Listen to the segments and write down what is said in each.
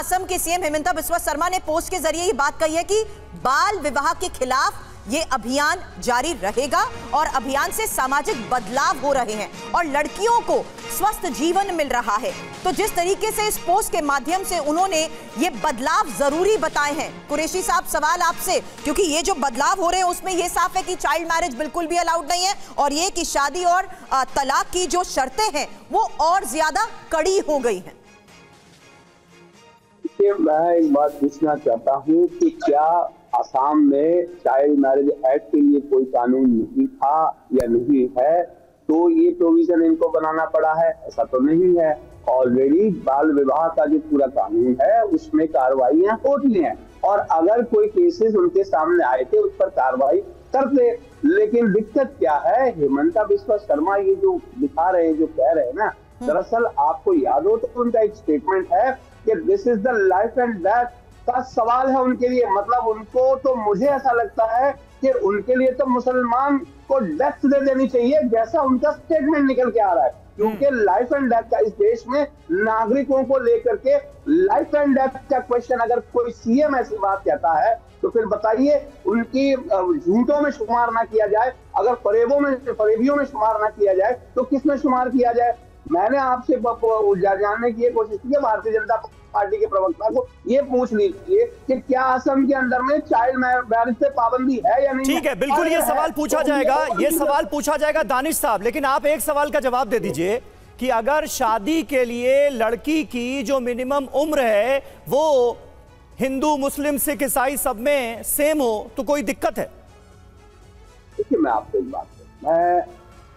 असम के सीएम हिमंता बिस्वा शर्मा ने पोस्ट के जरिए ये बात कही है कि बाल विवाह के खिलाफ ये अभियान जारी रहेगा और अभियान से सामाजिक बदलाव हो रहे हैं और लड़कियों को स्वस्थ जीवन मिल रहा है। तो जिस तरीके से इस पोस्ट के माध्यम से उन्होंने ये बदलाव जरूरी बताए हैं, कुरैशी साहब सवाल आपसे, क्योंकि ये जो बदलाव हो रहे हैं उसमें ये साफ है कि चाइल्ड मैरिज बिल्कुल भी अलाउड नहीं है और ये कि शादी और तलाक की जो शर्तें हैं वो और ज्यादा कड़ी हो गई हैं। मैं एक बात पूछना चाहता हूँ कि क्या आसाम में चाइल्ड मैरिज एक्ट के लिए कोई कानून नहीं था या नहीं है, तो ये प्रोविजन इनको बनाना पड़ा है? ऐसा तो नहीं है। ऑलरेडी बाल विवाह का जो पूरा कानून है उसमें कार्रवाइयां होती हैं और अगर कोई केसेस उनके सामने आए थे उस पर कार्रवाई करते। लेकिन दिक्कत क्या है, हिमंता बिस्वा शर्मा ये जो दिखा रहे हैं, जो कह रहे हैं ना, दरअसल आपको याद हो तो उनका एक स्टेटमेंट है कि this is the life and death का सवाल है उनके लिए। मतलब उनको तो, मुझे ऐसा लगता है कि उनके लिए तो मुसलमान को डेथ दे देनी चाहिए, जैसा उनका स्टेटमेंट निकल के आ रहा है। क्योंकि लाइफ एंड डेथ का इस देश में नागरिकों को लेकर के लाइफ एंड डेथ का क्वेश्चन, अगर कोई सीएम ऐसी बात कहता है तो फिर बताइए उनकी झूठों में शुमार ना किया जाए, अगर फरेबियों में शुमार ना किया जाए तो किस में शुमार किया जाए? मैंने आपसे जानने की कोशिश की है, भारतीय जनता पार्टी के प्रवक्ता को ये पूछ लीजिए कि क्या असम के अंदर में चाइल्ड मैरिज पे पाबंदी है या नहीं? ठीक है, बिल्कुल ये सवाल पूछा जाएगा, ये सवाल पूछा जाएगा दानिश साहब, लेकिन आप एक सवाल का जवाब दे दीजिए कि अगर शादी के लिए लड़की की जो मिनिमम उम्र है वो हिंदू, मुस्लिम, सिख, ईसाई सब में सेम हो तो कोई दिक्कत है? देखिए, मैं आपको एक बात कहूं, मैं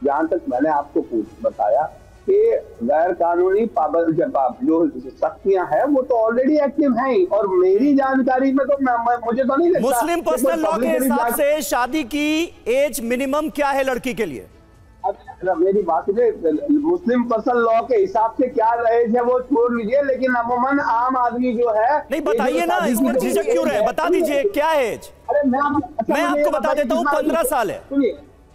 जहां तक मैंने आपको बताया कि गैर कानूनी पाबंदी जो सख्तियां हैं वो तो ऑलरेडी एक्टिव हैं और मेरी जानकारी में तो मुझे तो नहीं लगता। मुस्लिम पर्सनल लॉ के हिसाब से शादी की एज मिनिमम क्या है लड़की के लिए? मेरी बात सुनिए, मुस्लिम पर्सनल लॉ के हिसाब से क्या एज है वो छोड़ लीजिए, लेकिन अमूमन आम आदमी जो है, नहीं बताइए ना, इसमें झिझक क्यों रहे, बता दीजिए क्या एज? अरे मैं आपको बता देता हूँ 15 साल है।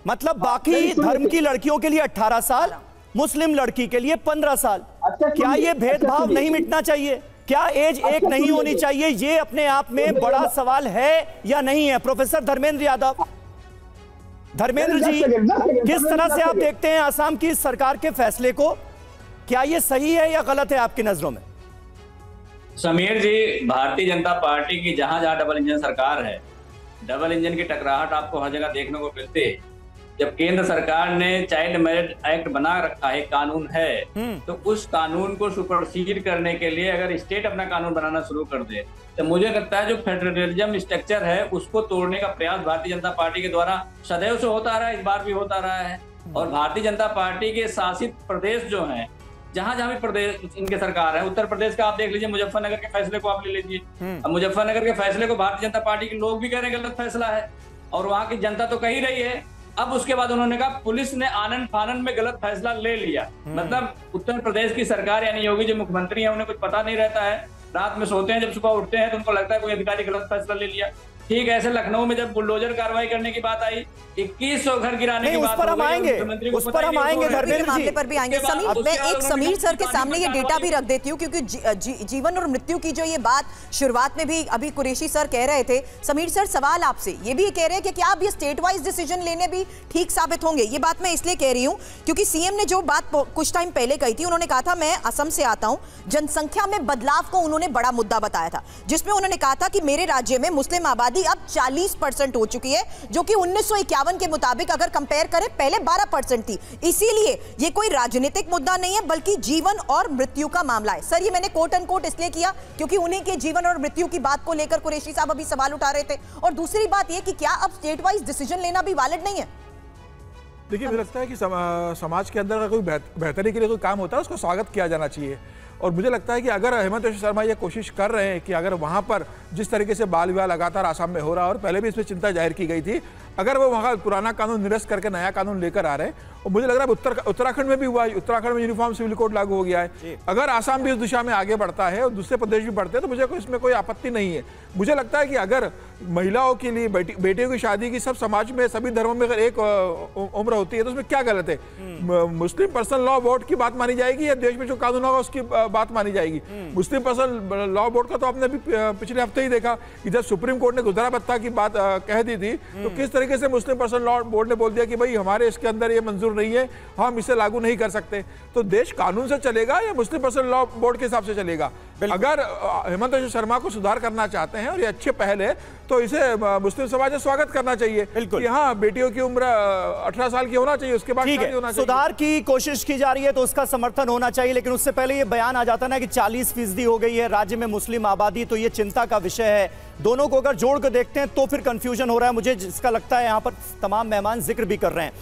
मतलब बाकी धर्म की लड़कियों के लिए 18 साल, मुस्लिम लड़की के लिए 15 साल। क्या ये भेदभाव नहीं मिटना चाहिए? क्या एज एक नहीं होनी चाहिए? ये अपने आप में बड़ा सवाल है या नहीं है? प्रोफेसर धर्मेंद्र यादव, धर्मेंद्र जी, किस तरह से आप देखते हैं असम की सरकार के फैसले को? क्या ये सही है या गलत है आपकी नजरों में? समीर जी, भारतीय जनता पार्टी की जहां जहां डबल इंजन सरकार है, डबल इंजन की टकराहट आपको हर जगह देखने को मिलती है। जब केंद्र सरकार ने चाइल्ड मैरिज एक्ट बना रखा है, कानून है, तो उस कानून को सुपरसीड करने के लिए अगर स्टेट अपना कानून बनाना शुरू कर दे तो मुझे लगता है जो फेडरलिज्म स्ट्रक्चर है उसको तोड़ने का प्रयास भारतीय जनता पार्टी के द्वारा सदैव से होता रहा है, इस बार भी होता रहा है। और भारतीय जनता पार्टी के शासित प्रदेश जो हैं, जहां जहां भी प्रदेश इनके सरकार है, उत्तर प्रदेश का आप देख लीजिए, मुजफ्फरनगर के फैसले को आप ले लीजिए। अब मुजफ्फरनगर के फैसले को भारतीय जनता पार्टी के लोग भी कह रहे हैं गलत फैसला है और वहां की जनता तो कह ही रही है। अब उसके बाद उन्होंने कहा पुलिस ने आनन फानन में गलत फैसला ले लिया। मतलब उत्तर प्रदेश की सरकार यानी योगी जो मुख्यमंत्री है उन्हें कुछ पता नहीं रहता है, रात में सोते हैं, जब सुबह उठते हैं तो उनको लगता है कोई अधिकारी गलत फैसला ले लिया। ठीक ऐसे लखनऊ में जब बुलडोजर कार्रवाई करने की बात आई, 2100 घर गिराने की बात, उस पर हम आएंगे मामले पर भी आएंगे। समीर, मैं एक समीर सर के सामने ये डेटा भी रख देती हूँ क्योंकि जीवन और मृत्यु की जो ये बात शुरुआत में भी अभी कुरैशी सर कह रहे थे। समीर सर, सवाल आपसे ये भी कह रहे हैं कि क्या अब ये स्टेट वाइज डिसीजन लेने भी ठीक साबित होंगे? ये बात मैं इसलिए कह रही हूँ क्योंकि सीएम ने जो बात कुछ टाइम पहले कही थी, उन्होंने कहा था मैं असम से आता हूँ, जनसंख्या में बदलाव को उन्होंने बड़ा मुद्दा बताया था, जिसमें उन्होंने कहा था कि मेरे राज्य में मुस्लिम आबादी अब 40% हो चुकी है, जो कि 1951 के मुताबिक अगर कंपेयर करें पहले 12% थी। इसीलिए ये कोई राजनीतिक मुद्दा नहीं है बल्कि जीवन और मृत्यु का मामला है। सर, ये मैंने कोट एंड कोट इसलिए किया क्योंकि उन्हीं के जीवन और मृत्यु की बात को लेकर कुरैशी साहब अभी सवाल उठा रहे थे। और दूसरी बात ये कि क्या अब स्टेट वाइज डिसीजन लेना भी वैलिड नहीं है? देखिए, मुझे लगता है कि समाज के अंदर अगर कोई बेहतरी के लिए कोई काम होता है उसको स्वागत किया जाना चाहिए। और मुझे लगता है कि अगर हेमंत बिस्वा शर्मा ये कोशिश कर रहे हैं कि अगर वहाँ पर जिस तरीके से बाल विवाह लगातार आसाम में हो रहा है और पहले भी इस पर चिंता जाहिर की गई थी, अगर वो वहाँ पुराना कानून निरस्त करके नया कानून लेकर आ रहे हैं और मुझे लग रहा है उत्तराखंड में भी हुआ है, उत्तराखंड में यूनिफॉर्म सिविल कोड लागू हो गया है। अगर आसाम भी इस दिशा में आगे बढ़ता है और दूसरे प्रदेश भी बढ़ते हैं तो मुझे इसमें कोई आपत्ति नहीं है। मुझे लगता है कि अगर महिलाओं के लिए बेटियों की शादी की सब समाज में सभी धर्मों में अगर एक उम्र होती है तो उसमें क्या गलत है? मुस्लिम पर्सनल लॉ बोर्ड की बात मानी जाएगी या देश में जो कानून होगा उसकी बात मानी जाएगी? मुस्लिम पर्सनल लॉ बोर्ड का तो आपने भी पिछले हफ्ते ही देखा कि जब सुप्रीम कोर्ट ने गुजरा भत्ता की बात कह दी थी तो किस तरीके से मुस्लिम पर्सनल लॉ बोर्ड ने बोल दिया कि भाई हमारे इसके अंदर ये मंजूर नहीं है, हम इसे लागू नहीं कर सकते। तो देश कानून से चलेगा या मुस्लिम पर्सनल लॉ बोर्ड के हिसाब से चलेगा? अगर हेमंत विश्व शर्मा को सुधार करना चाहते हैं और ये अच्छे पहल है तो इसे मुस्लिम समाज ने स्वागत करना चाहिए कि हाँ बेटियों की उम्र 18 साल की होना चाहिए, उसके बाद शादी होना चाहिए। सुधार की कोशिश की जा रही है तो उसका समर्थन होना चाहिए, लेकिन उससे पहले ये बयान आ जाता ना कि 40% हो गई है राज्य में मुस्लिम आबादी, तो ये चिंता का विषय है। दोनों को अगर जोड़ कर देखते हैं तो फिर कंफ्यूजन हो रहा है मुझे, जिसका लगता है यहाँ पर तमाम मेहमान जिक्र भी कर रहे हैं।